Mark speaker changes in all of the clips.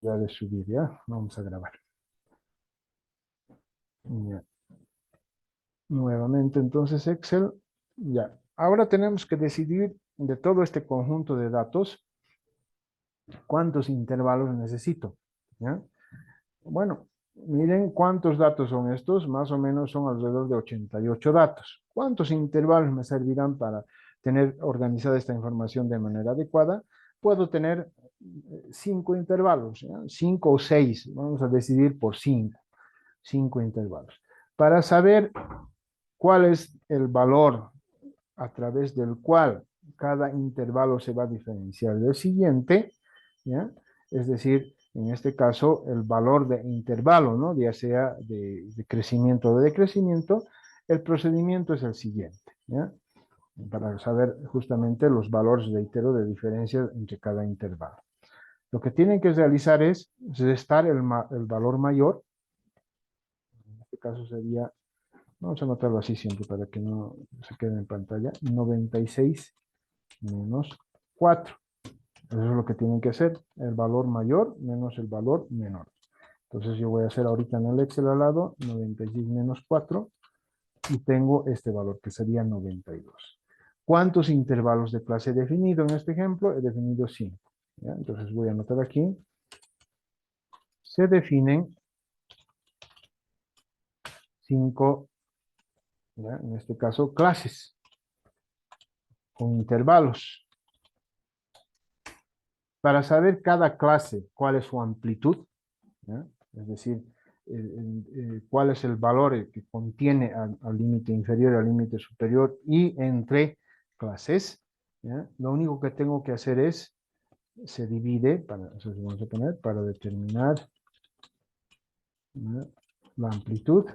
Speaker 1: necesidad de subir, ¿ya? Vamos a grabar. Ya. Nuevamente, entonces, Excel. Ya. Ahora tenemos que decidir de todo este conjunto de datos cuántos intervalos necesito, ¿ya? Bueno, miren cuántos datos son estos. Más o menos son alrededor de 88 datos. ¿Cuántos intervalos me servirán para tener organizada esta información de manera adecuada? Puedo tener 5 intervalos, ¿ya? 5 o 6. Vamos a decidir por 5 intervalos. Para saber cuál es el valor a través del cual cada intervalo se va a diferenciar del siguiente, ¿ya? Es decir, en este caso, el valor de intervalo, ¿no? Ya sea de crecimiento o de decrecimiento, el procedimiento es el siguiente, ¿ya? Para saber justamente los valores, reitero, de diferencia entre cada intervalo. Lo que tienen que realizar es restar el valor mayor. En este caso sería, vamos a anotarlo así siempre para que no se quede en pantalla, 96 menos 4. Eso es lo que tienen que hacer, el valor mayor menos el valor menor. Entonces yo voy a hacer ahorita en el Excel al lado 96 menos 4 y tengo este valor que sería 92. ¿Cuántos intervalos de clase he definido en este ejemplo? He definido 5. ¿Ya? Entonces voy a anotar aquí. Se definen 5, ¿ya? En este caso, clases con intervalos. Para saber cada clase cuál es su amplitud, ¿ya? Es decir, cuál es el valor que contiene al límite inferior y al límite superior y entre clases, ¿ya? Lo único que tengo que hacer es, se divide, eso vamos a poner, para determinar, ¿ya? La amplitud.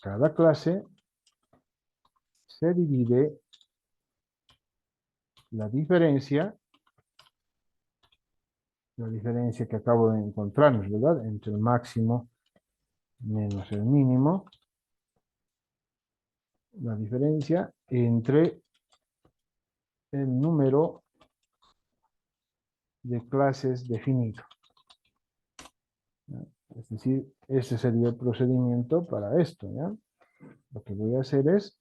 Speaker 1: Cada clase se divide la diferencia que acabo de encontrarnos, ¿verdad? Entre el máximo menos el mínimo. La diferencia entre el número de clases definido. ¿Ya? Es decir, ese sería el procedimiento para esto, ¿ya? Lo que voy a hacer es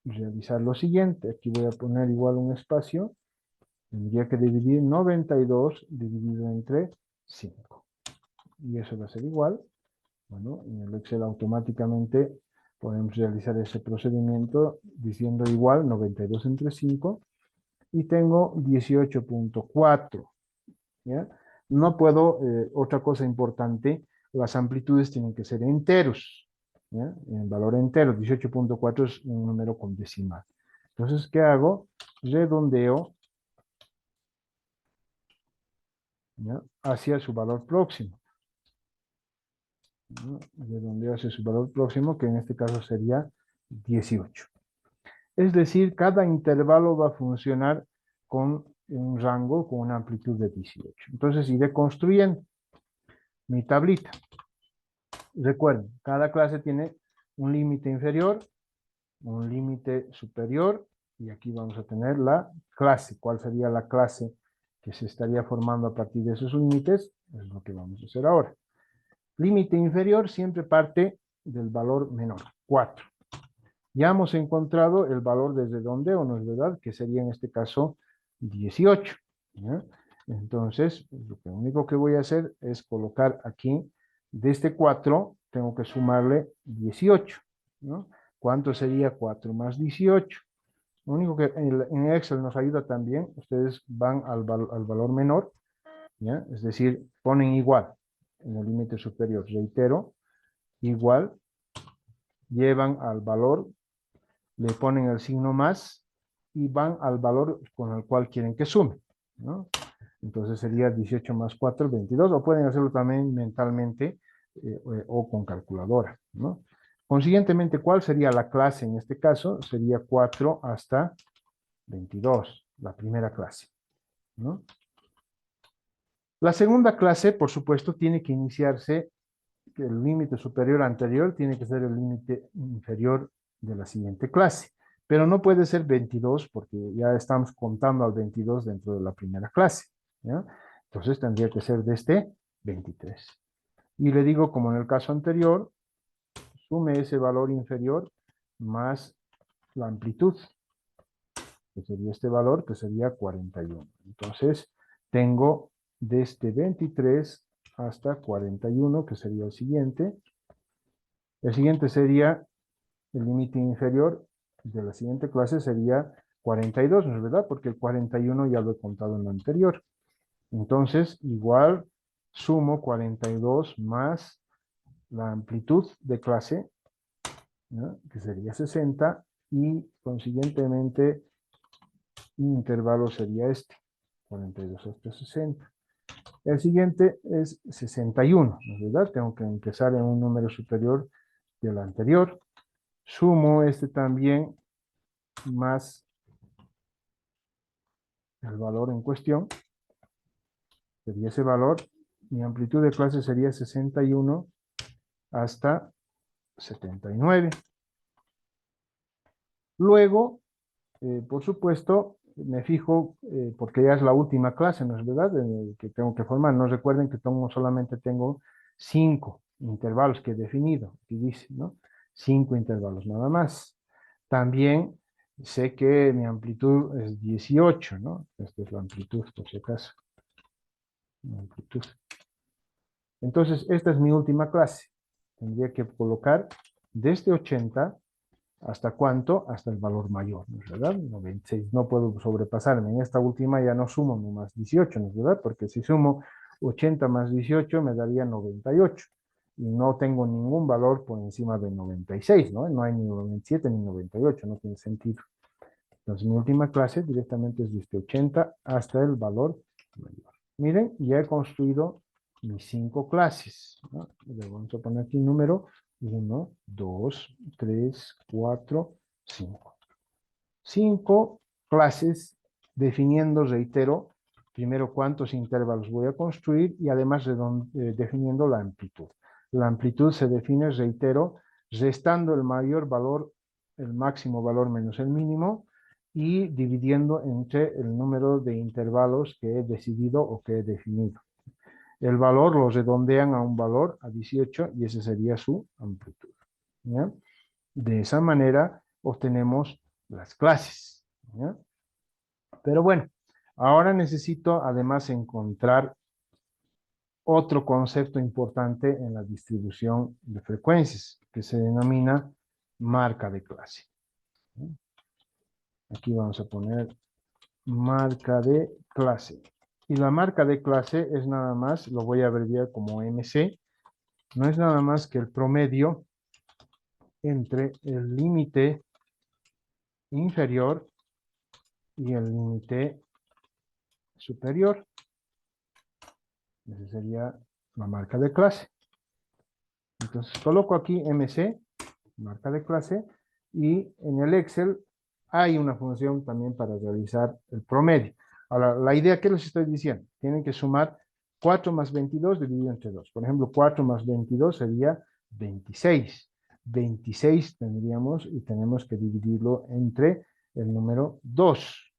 Speaker 1: realizar lo siguiente. Aquí voy a poner igual un espacio. Tendría que dividir 92 dividido entre 5. Y eso va a ser igual. Bueno, en el Excel automáticamente podemos realizar ese procedimiento diciendo igual 92 entre 5. Y tengo 18.4. ¿Ya? No puedo, otra cosa importante, las amplitudes tienen que ser enteros, ¿ya? En valor entero, 18.4 es un número con decimal. Entonces, ¿qué hago? Redondeo, ¿ya? Hacia su valor próximo. ¿Ya? Redondeo hacia su valor próximo, que en este caso sería 18. Es decir, cada intervalo va a funcionar con un rango, con una amplitud de 18. Entonces, iré construyendo mi tablita. Recuerden, cada clase tiene un límite inferior, un límite superior, y aquí vamos a tener la clase. ¿Cuál sería la clase que se estaría formando a partir de esos límites? Es lo que vamos a hacer ahora. Límite inferior siempre parte del valor menor, 4. Ya hemos encontrado el valor de redondeo, ¿no es verdad? Que sería en este caso 18. ¿Ya? Entonces, lo único que voy a hacer es colocar aquí, de este 4, tengo que sumarle 18. ¿No? ¿Cuánto sería 4 más 18? Lo único que en Excel nos ayuda también, ustedes van al valor menor, ¿ya? Es decir, ponen igual en el límite superior, reitero, igual, llevan al valor, le ponen el signo más y van al valor con el cual quieren que sume, ¿no? Entonces sería 18 más 4, 22, o pueden hacerlo también mentalmente o con calculadora, ¿no? Consiguientemente, ¿cuál sería la clase en este caso? Sería 4 hasta 22, la primera clase, ¿no? La segunda clase, por supuesto, tiene que iniciarse, el límite superior anterior tiene que ser el límite inferior de la siguiente clase. pero no puede ser 22 porque ya estamos contando al 22 dentro de la primera clase, ¿ya? Entonces tendría que ser de este 23. Y le digo, como en el caso anterior, sume ese valor inferior más la amplitud, que sería este valor, que sería 41. Entonces, tengo desde 23 hasta 41, que sería el siguiente. El siguiente sería el límite inferior de la siguiente clase sería 42, ¿no es verdad? Porque el 41 ya lo he contado en lo anterior. Entonces, igual sumo 42 más la amplitud de clase, ¿no? Que sería 60, y consiguientemente mi intervalo sería este, 42 hasta 60. El siguiente es 61, ¿no es verdad? Tengo que empezar en un número superior del anterior. Sumo este también más el valor en cuestión, sería ese valor. Mi amplitud de clase sería 61 hasta 79. Luego, por supuesto, me fijo, porque ya es la última clase, ¿no es verdad?, que tengo que formar. No recuerden que solamente tengo 5 intervalos que he definido. Aquí dice, ¿no? 5 intervalos nada más. También sé que mi amplitud es 18, ¿no? Esta es la amplitud, por si acaso. La amplitud. Entonces, esta es mi última clase. Tendría que colocar desde 80 hasta cuánto, hasta el valor mayor, ¿no es verdad? 96, no puedo sobrepasarme. En esta última ya no sumo más 18, ¿no es verdad? Porque si sumo 80 más 18 me daría 98. Y no tengo ningún valor por encima de 96, ¿no? No hay ni 97 ni 98, no tiene sentido. Entonces mi última clase directamente es desde 80 hasta el valor mayor. Miren, ya he construido mis 5 clases, ¿no? Le vamos a poner aquí el número 1, 2, 3, 4, 5. 5 clases definiendo, reitero, primero cuántos intervalos voy a construir y además definiendo la amplitud. La amplitud se define, reitero, restando el mayor valor, el máximo valor menos el mínimo, y dividiendo entre el número de intervalos que he decidido o que he definido. El valor lo redondean a un valor, a 18, y ese sería su amplitud, ¿ya? De esa manera obtenemos las clases, ¿ya? Pero bueno, ahora necesito además encontrar otro concepto importante en la distribución de frecuencias, que se denomina marca de clase. Aquí vamos a poner marca de clase. Y la marca de clase es nada más, lo voy a abreviar como MC, no es nada más que el promedio entre el límite inferior y el límite superior. Esa sería la marca de clase. Entonces coloco aquí MC, marca de clase, y en el Excel hay una función también para realizar el promedio. Ahora, la idea que les estoy diciendo, tienen que sumar 4 más 22 dividido entre 2. Por ejemplo, 4 más 22 sería 26. 26 tendríamos y tenemos que dividirlo entre el número 2.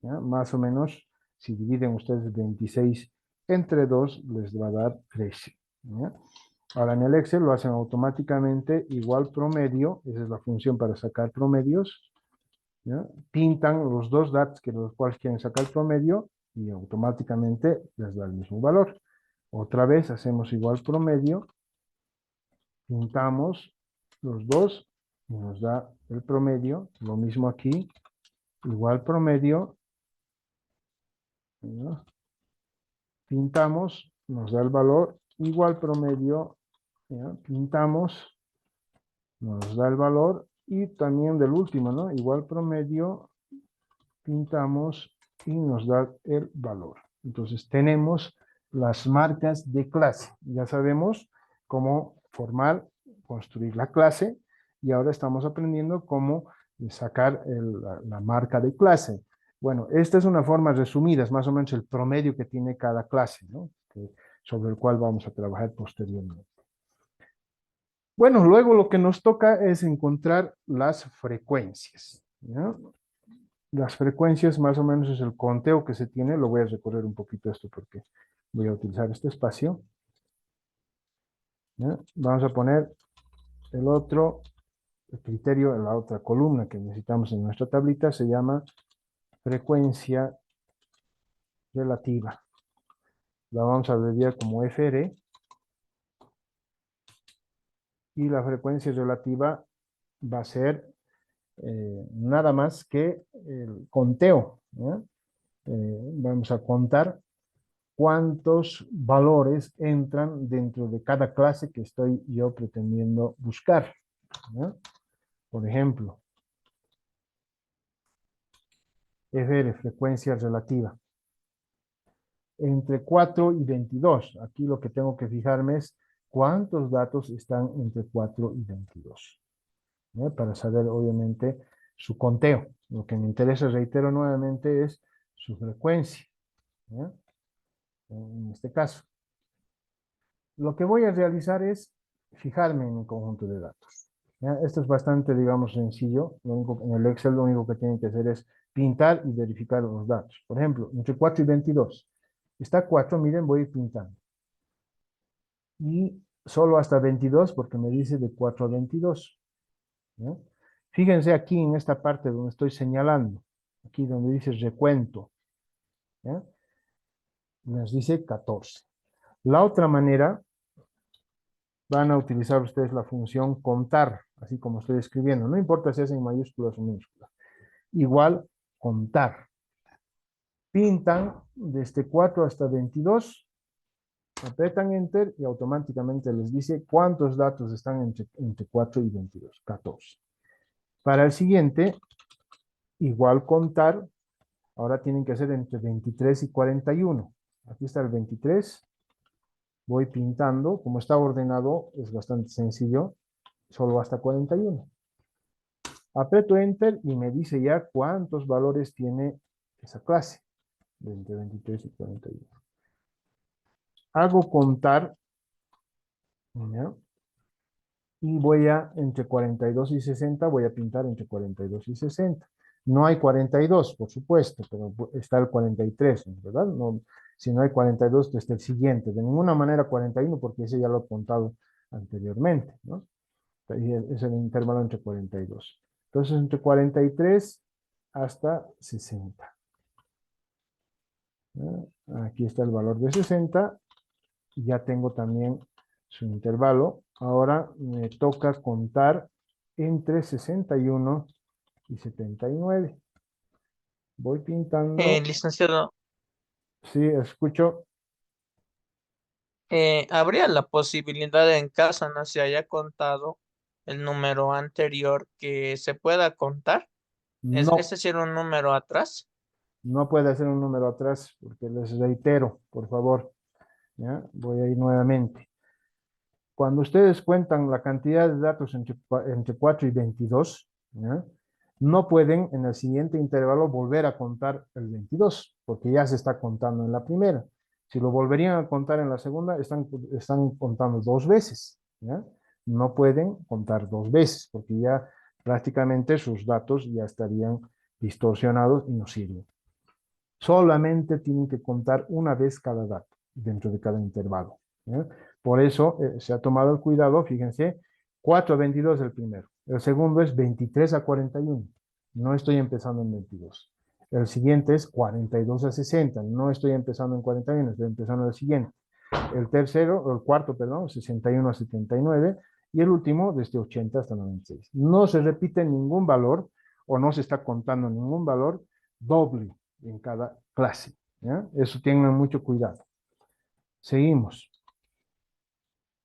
Speaker 1: ¿Ya? Más o menos, si dividen ustedes 26 entre 2, les va a dar 13. ¿Ya? Ahora en el Excel lo hacen automáticamente, igual promedio, esa es la función para sacar promedios, ¿ya? Pintan los dos datos que los cuales quieren sacar promedio y automáticamente les da el mismo valor. Otra vez hacemos igual promedio, pintamos los dos y nos da el promedio, lo mismo aquí, igual promedio, ¿ya? Pintamos, nos da el valor, igual promedio, ¿ya? Pintamos, nos da el valor, y también del último, ¿no? Igual promedio, pintamos y nos da el valor. Entonces tenemos las marcas de clase. Ya sabemos cómo formar, construir la clase, y ahora estamos aprendiendo cómo sacar la marca de clase. Bueno, esta es una forma resumida, es más o menos el promedio que tiene cada clase, ¿no? Sobre el cual vamos a trabajar posteriormente. Bueno, luego lo que nos toca es encontrar las frecuencias. ¿ya? Las frecuencias más o menos es el conteo que se tiene. Lo voy a recorrer un poquito esto porque voy a utilizar este espacio. ¿Ya? Vamos a poner el otro criterio en la otra columna que necesitamos en nuestra tablita. Se llama frecuencia relativa. La vamos a abreviar como FR. Y la frecuencia relativa va a ser nada más que el conteo, ¿ya? Vamos a contar cuántos valores entran dentro de cada clase que estoy yo pretendiendo buscar, ¿ya? Por ejemplo, FR, frecuencia relativa, entre 4 y 22. Aquí lo que tengo que fijarme es cuántos datos están entre 4 y 22, ¿ya? Para saber, obviamente, su conteo. Lo que me interesa, reitero nuevamente, es su frecuencia, ¿ya? En este caso. Lo que voy a realizar es fijarme en un conjunto de datos, ¿ya? Esto es bastante, digamos, sencillo. En el Excel lo único que tienen que hacer es pintar y verificar los datos. Por ejemplo, entre 4 y 22. Está 4, miren, voy a ir pintando. Y solo hasta 22 porque me dice de 4 a 22. ¿Ya? Fíjense aquí en esta parte donde estoy señalando. Aquí donde dice recuento. ¿Ya? Nos dice 14. La otra manera, van a utilizar ustedes la función contar, así como estoy escribiendo. No importa si es en mayúsculas o minúsculas. Igual, contar. Pintan desde 4 hasta 22, apretan Enter y automáticamente les dice cuántos datos están entre 4 y 22, 14. Para el siguiente, igual contar, ahora tienen que hacer entre 23 y 41. Aquí está el 23. Voy pintando. Como está ordenado, es bastante sencillo. Solo hasta 41. Aprieto Enter y me dice ya cuántos valores tiene esa clase. Entre 23 y 41. Hago contar. ¿Ya? Y voy a, entre 42 y 60, voy a pintar entre 42 y 60. No hay 42, por supuesto, pero está el 43, ¿verdad? No, si no hay 42, está el siguiente. De ninguna manera 41, porque ese ya lo he contado anteriormente, ¿no? Y es el intervalo entre 42. Entonces, entre 43 hasta 60. ¿Ya? Aquí está el valor de 60. Ya tengo también su intervalo. Ahora me toca contar entre 61 y 79. Voy pintando.
Speaker 2: Licenciado,
Speaker 1: Sí, escucho.
Speaker 2: ¿habría la posibilidad en caso no se haya contado el número anterior que se pueda contar? Es
Speaker 1: No,
Speaker 2: decir, un número atrás.
Speaker 1: no puede hacer un número atrás porque les reitero, por favor. ¿Ya? Voy a ir nuevamente. Cuando ustedes cuentan la cantidad de datos entre 4 y 22, ¿ya? No pueden en el siguiente intervalo volver a contar el 22, porque ya se está contando en la primera. Si lo volverían a contar en la segunda, están contando dos veces, ¿ya? No pueden contar dos veces, porque ya prácticamente sus datos ya estarían distorsionados y no sirven. Solamente tienen que contar una vez cada dato dentro de cada intervalo, ¿ya? Por eso se ha tomado el cuidado, fíjense, 4 a 22 el primero. El segundo es 23 a 41. No estoy empezando en 22. El siguiente es 42 a 60. No estoy empezando en 41, estoy empezando en el siguiente. El tercero, el cuarto, perdón, 61 a 79. Y el último, desde 80 hasta 96. No se repite ningún valor o no se está contando ningún valor doble en cada clase, ¿ya? Eso tengan mucho cuidado. Seguimos.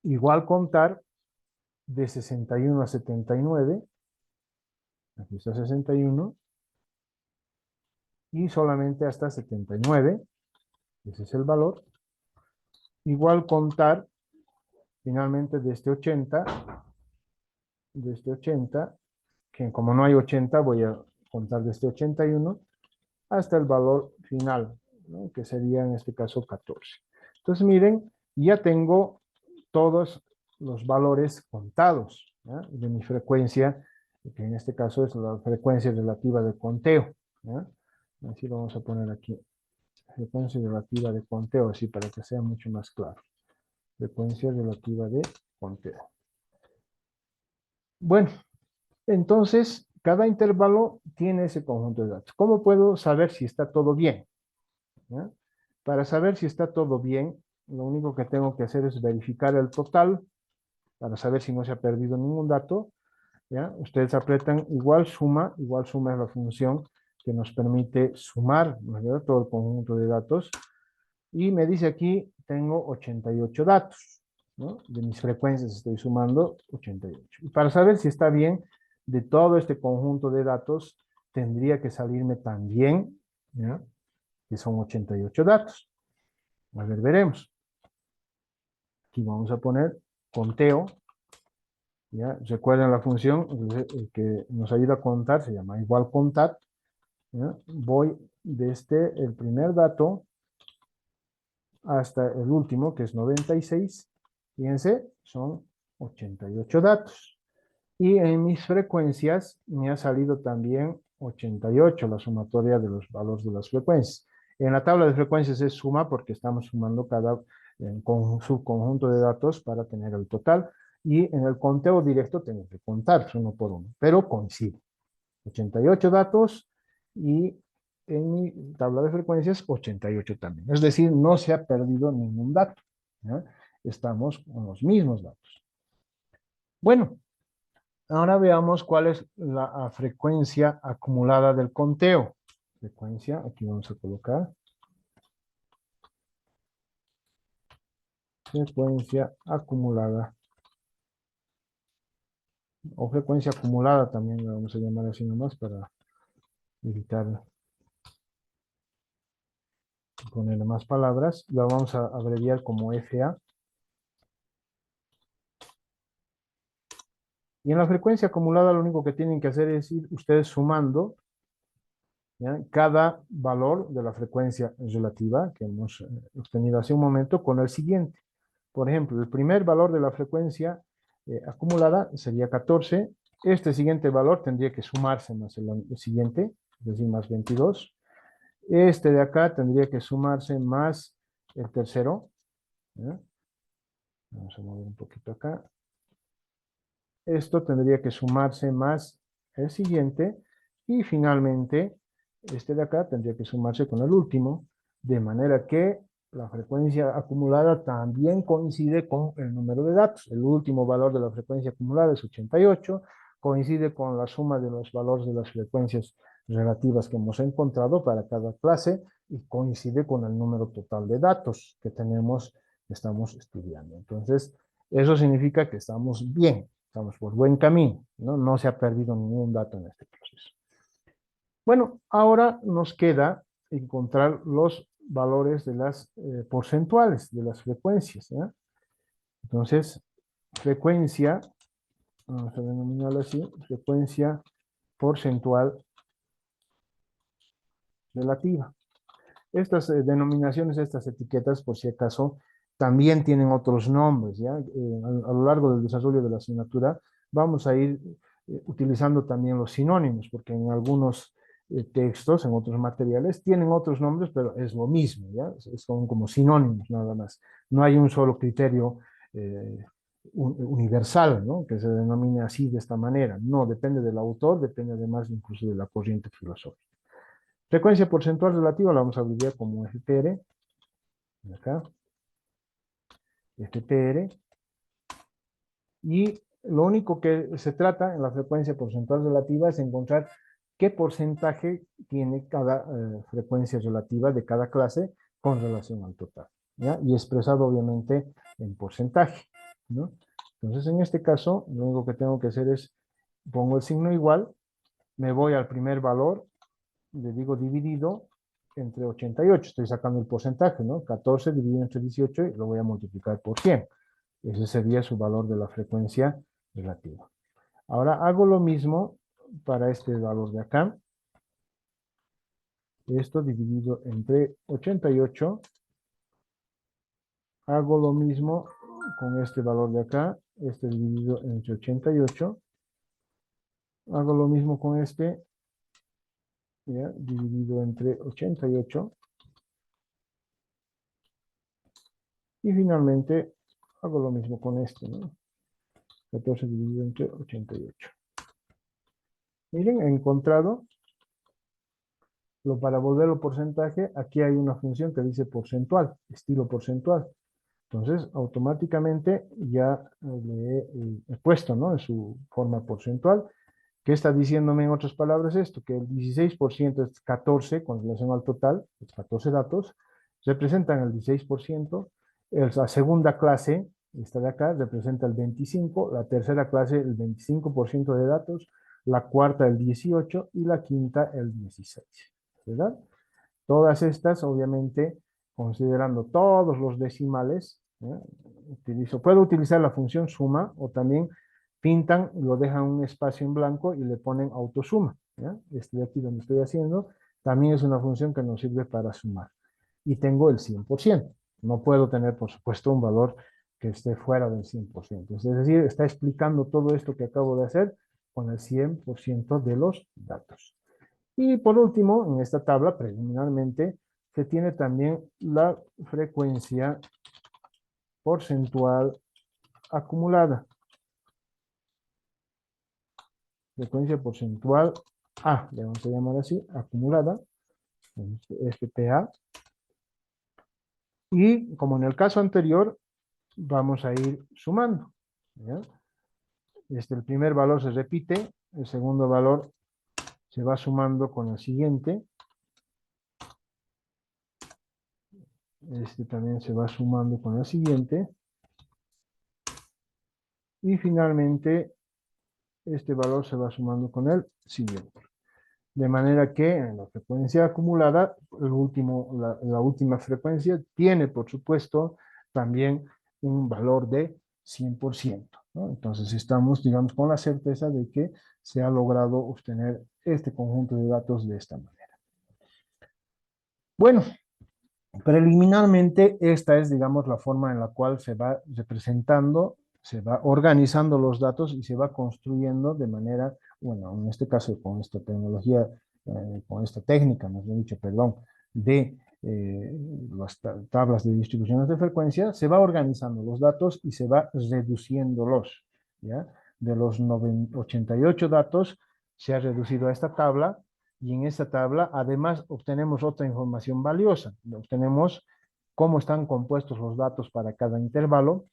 Speaker 1: Igual contar de 61 a 79. Aquí está 61. Y solamente hasta 79. Ese es el valor. Igual contar finalmente desde 80, que como no hay 80, voy a contar desde 81 hasta el valor final, ¿no? Que sería en este caso 14. Entonces miren, ya tengo todos los valores contados, ¿ya? De mi frecuencia que en este caso es la frecuencia relativa de conteo, ¿ya? Así lo vamos a poner aquí, frecuencia relativa de conteo, así para que sea mucho más claro. Frecuencia relativa de conteo. Bueno, entonces, cada intervalo tiene ese conjunto de datos. ¿Cómo puedo saber si está todo bien? ¿Ya? Para saber si está todo bien, lo único que tengo que hacer es verificar el total para saber si no se ha perdido ningún dato. ¿Ya? Ustedes apretan igual suma es la función que nos permite sumar, ¿no?, todo el conjunto de datos. Y me dice aquí, tengo 88 datos, ¿no? De mis frecuencias estoy sumando 88. Y para saber si está bien, de todo este conjunto de datos, tendría que salirme también, ¿ya?, que son 88 datos. A ver, veremos. Aquí vamos a poner conteo, ¿ya? Recuerden la función el que nos ayuda a contar, se llama igual contar, ¿ya? Voy desde el primer dato hasta el último, que es 96. Fíjense, son 88 datos. Y en mis frecuencias me ha salido también 88, la sumatoria de los valores de las frecuencias. En la tabla de frecuencias es suma porque estamos sumando cada subconjunto de datos para tener el total. Y en el conteo directo tengo que contar uno por uno, pero coincide. 88 datos y en mi tabla de frecuencias 88 también. Es decir, no se ha perdido ningún dato, ¿ya? Estamos con los mismos datos. Bueno, ahora veamos cuál es la frecuencia acumulada del conteo. Frecuencia, aquí vamos a colocar. Frecuencia acumulada. O frecuencia acumulada también la vamos a llamar así nomás para evitar ponerle más palabras. La vamos a abreviar como FA. Y en la frecuencia acumulada lo único que tienen que hacer es ir ustedes sumando, ¿ya?, cada valor de la frecuencia relativa que hemos obtenido hace un momento con el siguiente. Por ejemplo, el primer valor de la frecuencia acumulada sería 14. Este siguiente valor tendría que sumarse más el siguiente, es decir, más 22. Este de acá tendría que sumarse más el tercero, ¿ya? Vamos a mover un poquito acá. Esto tendría que sumarse más el siguiente y finalmente este de acá tendría que sumarse con el último, de manera que la frecuencia acumulada también coincide con el número de datos. El último valor de la frecuencia acumulada es 88, coincide con la suma de los valores de las frecuencias relativas que hemos encontrado para cada clase y coincide con el número total de datos que tenemos, que estamos estudiando. Entonces, eso significa que estamos bien. Estamos por buen camino, ¿no? No se ha perdido ningún dato en este proceso. Bueno, ahora nos queda encontrar los valores de las porcentuales, de las frecuencias, ¿ya? Entonces, frecuencia, vamos a denominarla así, frecuencia porcentual relativa. Estas denominaciones, estas etiquetas, por si acaso, también tienen otros nombres, ¿ya? A lo largo del desarrollo de la asignatura vamos a ir utilizando también los sinónimos, porque en algunos textos, en otros materiales, tienen otros nombres, pero es lo mismo, ¿ya? Son como sinónimos nada más. No hay un solo criterio universal, ¿no?, que se denomine así de esta manera. No, depende del autor, depende además incluso de la corriente filosófica. Frecuencia porcentual relativa la vamos a abreviar como FPR. Acá. FPR. Y lo único que se trata en la frecuencia porcentual relativa es encontrar qué porcentaje tiene cada frecuencia relativa de cada clase con relación al total, ¿ya? Y expresado obviamente en porcentaje, ¿no? Entonces en este caso lo único que tengo que hacer es pongo el signo igual, me voy al primer valor, le digo dividido entre 88, estoy sacando el porcentaje, ¿no? 14 dividido entre 18 y lo voy a multiplicar por 100. Ese sería su valor de la frecuencia relativa. Ahora hago lo mismo para este valor de acá. Esto dividido entre 88. Hago lo mismo con este valor de acá. Este dividido entre 88. hago lo mismo con este, ¿ya? Dividido entre 88. Y finalmente hago lo mismo con este, ¿no? 14 dividido entre 88. Miren, he encontrado lo para volverlo porcentaje. Aquí hay una función que dice porcentual, estilo porcentual. Entonces, automáticamente ya le he puesto, ¿no? En su forma porcentual. ¿Qué está diciéndome en otras palabras esto? Que el 16% es 14 con relación al total, los 14 datos, representan el 16%. La segunda clase, esta de acá, representa el 25%, la tercera clase el 25% de datos, la cuarta el 18% y la quinta el 16%, ¿verdad? Todas estas, obviamente, considerando todos los decimales, ¿eh? Puedo utilizar la función suma o también pintan, lo dejan un espacio en blanco y le ponen autosuma. ¿Ya? Este de aquí donde estoy haciendo, también es una función que nos sirve para sumar. Y tengo el 100%. No puedo tener, por supuesto, un valor que esté fuera del 100%. Es decir, está explicando todo esto que acabo de hacer con el 100% de los datos. Y por último, en esta tabla, preliminarmente, se tiene también la frecuencia porcentual acumulada. Frecuencia porcentual A, le vamos a llamar así, acumulada, FPA. Y como en el caso anterior, vamos a ir sumando. ¿Ya? El primer valor se repite, el segundo valor se va sumando con el siguiente. Este también se va sumando con el siguiente. Y finalmente, este valor se va sumando con el siguiente. De manera que en la frecuencia acumulada, la última frecuencia tiene, por supuesto, también un valor de 100%, ¿no? Entonces estamos, digamos, con la certeza de que se ha logrado obtener este conjunto de datos de esta manera. Bueno, preliminarmente esta es, digamos, la forma en la cual se va representando, se va organizando los datos y se va construyendo de manera, bueno, en este caso con esta tecnología, con esta técnica, más bien dicho, perdón, de las tablas de distribuciones de frecuencia, se va organizando los datos y se va reduciéndolos, ¿ya? De los 88 datos se ha reducido a esta tabla y en esta tabla además obtenemos otra información valiosa. Obtenemos cómo están compuestos los datos para cada intervalo,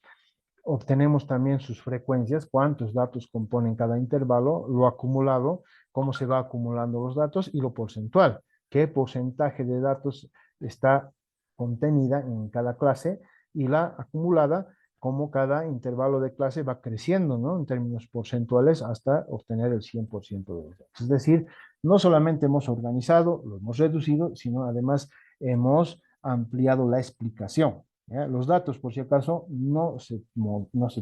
Speaker 1: obtenemos también sus frecuencias, cuántos datos componen cada intervalo, lo acumulado, cómo se va acumulando los datos y lo porcentual, qué porcentaje de datos está contenida en cada clase y la acumulada, cómo cada intervalo de clase va creciendo, ¿no? En términos porcentuales hasta obtener el 100% de los datos. Es decir, no solamente hemos organizado, lo hemos reducido, sino además hemos ampliado la explicación. ¿Ya? Los datos, por si acaso, no se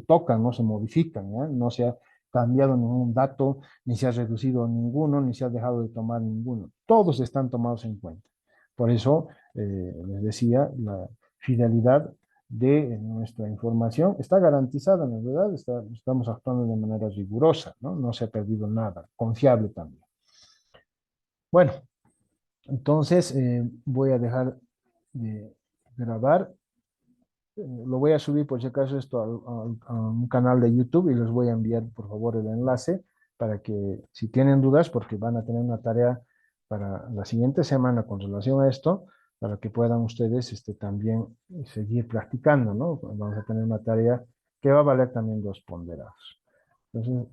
Speaker 1: tocan, no se modifican, ¿ya? No se ha cambiado ningún dato, ni se ha reducido ninguno, ni se ha dejado de tomar ninguno. Todos están tomados en cuenta. Por eso, les decía, la fidelidad de nuestra información está garantizada, ¿no es verdad? Estamos actuando de manera rigurosa, ¿no? No se ha perdido nada, confiable también. Bueno, entonces voy a dejar de grabar. Lo voy a subir por si acaso esto a un canal de YouTube y les voy a enviar por favor el enlace para que si tienen dudas, porque van a tener una tarea para la siguiente semana con relación a esto, para que puedan ustedes también seguir practicando, ¿no? Vamos a tener una tarea que va a valer también 2 ponderados. Entonces,